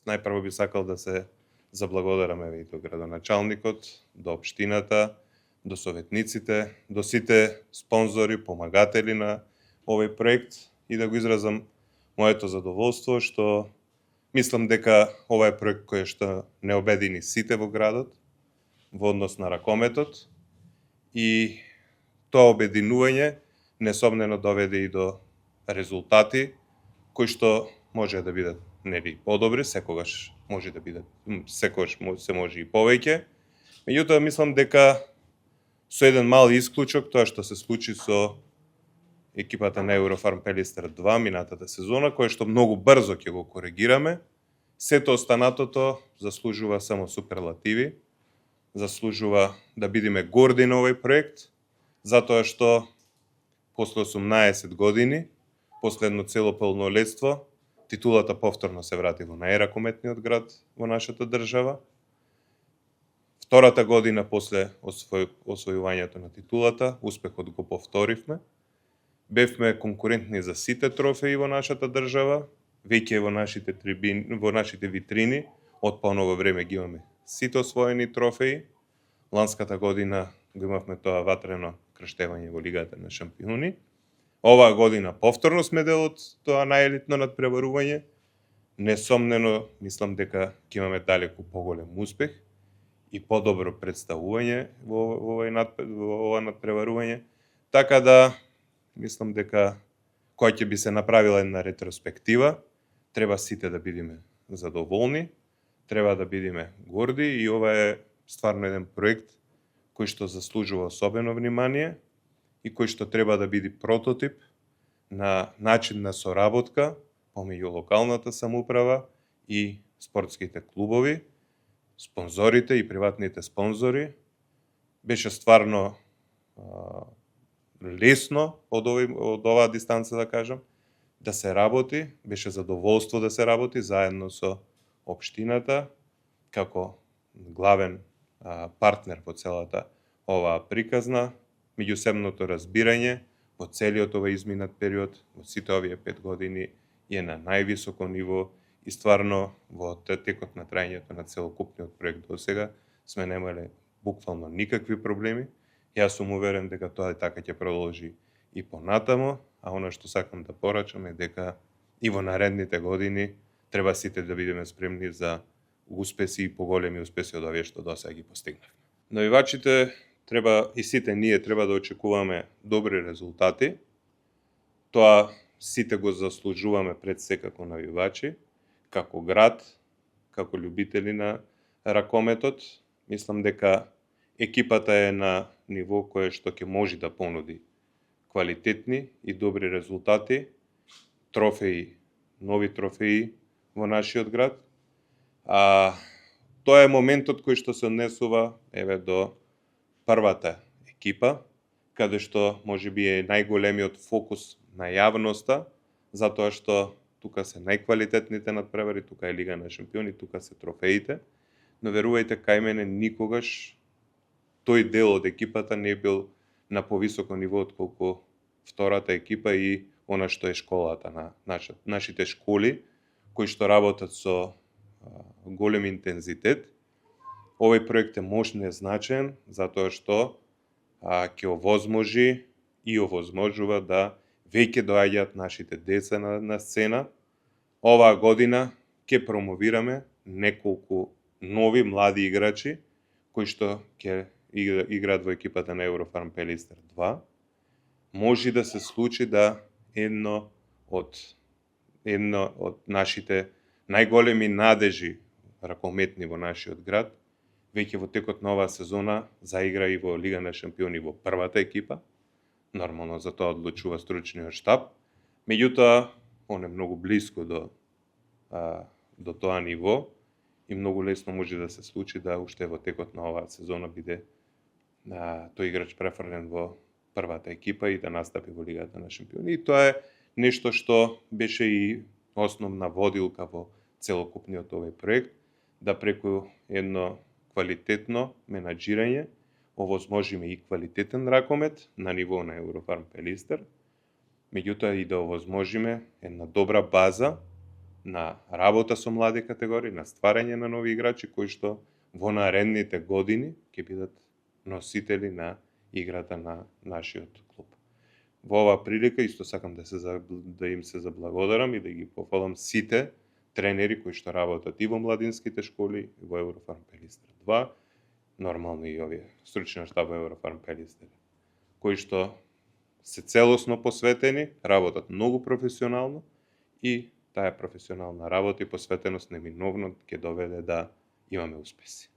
најпрво би сакал да се заблагодарам и до градоначалникот, до општината, до советниците, до сите спонзори, помагатели на овој проект и да го изразам моето задоволство што мислам дека ова е проект кој што не обедини сите во градот во однос на ракометот и тоа обединување несомнено доведе и до резултати кои што може да бидат нели подобри, секогаш може да бидат, секогаш се може и повеќе. Меѓутоа мислам дека со еден мал исклучок, тоа што се случи со екипата на Eurofarm Пелистер 2 минатата сезона, кој што многу брзо ќе го коригираме, сето останатото заслужува само суперлативи, заслужува да бидеме горди на овој проект, затоа што после 18 години, после едно цело полнолетство, титулата повторно се врати во најракометниот град во нашата држава. Втората година после освојувањето на титулата, успехот го повторивме. Бевме конкурентни за сите трофеи во нашата држава, веќе во нашите витрини, од поново време ги имаме сите освоени трофеи. Ланската година го имавме тоа ватрено крштевање во Лигата на шампиони. Оваа година повторно сме дел од тоа најелитно надпреварување. Несомнено, мислам дека ќе имаме далеку поголем успех и подобро представување во ова надпреварување. Така да, мислам дека кога ќе би се направила една ретроспектива, треба сите да бидеме задоволни, треба да бидеме горди и ова е стварно еден проект кој што заслужува особено внимание и кој што треба да биде прототип на начин на соработка помеѓу локалната самоуправа и спортските клубови, спонзорите и приватните спонзори. Беше стварно лесно од оваа дистанца да кажам, да се работи, беше задоволство да се работи заедно со општината како главен партнер во целата оваа приказна, меѓусебното разбирање во целиот овој изминат период, во сите овие 5 години е на највисоко ниво и стварно во текот на трајањето на целокупниот проект до сега сме немале буквално никакви проблеми. Јас сум уверен дека тоа така ќе продолжи и понатамо, а она што сакам да порачам е дека и во наредните години треба сите да бидеме спремни за успеси и поголеми успеси од овие што досега ги постигнавме. Навивачите треба и сите ние треба да очекуваме добри резултати. Тоа сите го заслужуваме пред се како навивачи, како град, како љубители на ракометот. Мислам дека екипата е на ниво кое што ќе може да понуди квалитетни и добри резултати, трофеи, нови трофеи во нашиот град. Тоа е моментот кој што се однесува до првата екипа, каде што можеби е најголемиот фокус на јавноста, затоа што тука се најквалитетните надпревари, тука е Лига на шампиони, тука се трофеите, но верувајте кај мене никогаш тој дел од екипата не бил на повисоко ниво отколку втората екипа и она што е школата на нашите школи, кои што работат со голем интензитет. Овој проект е мощен и значаен, затоа што ќе овозможи и овозможува да веќе доаѓаат нашите деца на сцена. Оваа година ќе промовираме неколку нови млади играчи кои што ќе играат во екипата на Eurofarm Пелистер 2. Може да се случи да едно од нашите најголеми надежи ракометни во нашиот град веќе во текот на оваа сезона заигра и во Лига на шампиони во првата екипа. Нормално за тоа одлучува стручниот штаб. Меѓутоа, он е многу блиско до тоа ниво и многу лесно може да се случи да уште во текот на оваа сезона биде тој играч префрлен во првата екипа и да настапи во Лигата на шампиони. И тоа е нешто што беше и основна водилка во целокупниот овој проект, да преку едно квалитетно менаџирање овозможиме и квалитетен ракомет на ниво на Eurofarm Пелистер, меѓутоа и да овозможиме една добра база на работа со млади категории, на стварање на нови играчи кои што во наредните години ќе бидат носители на играта на нашиот клуб. Во оваа прилика исто сакам да им се заблагодарам и да ги пофалам сите тренери кои што работат и во младинските школи, и во Еврофарм Пелистра 2, нормално и овие стручниот штаб во Еврофарм Пелистра, кои што се целосно посветени, работат многу професионално и таа професионална работа и посветеност неминовно ќе доведе да имаме успеси.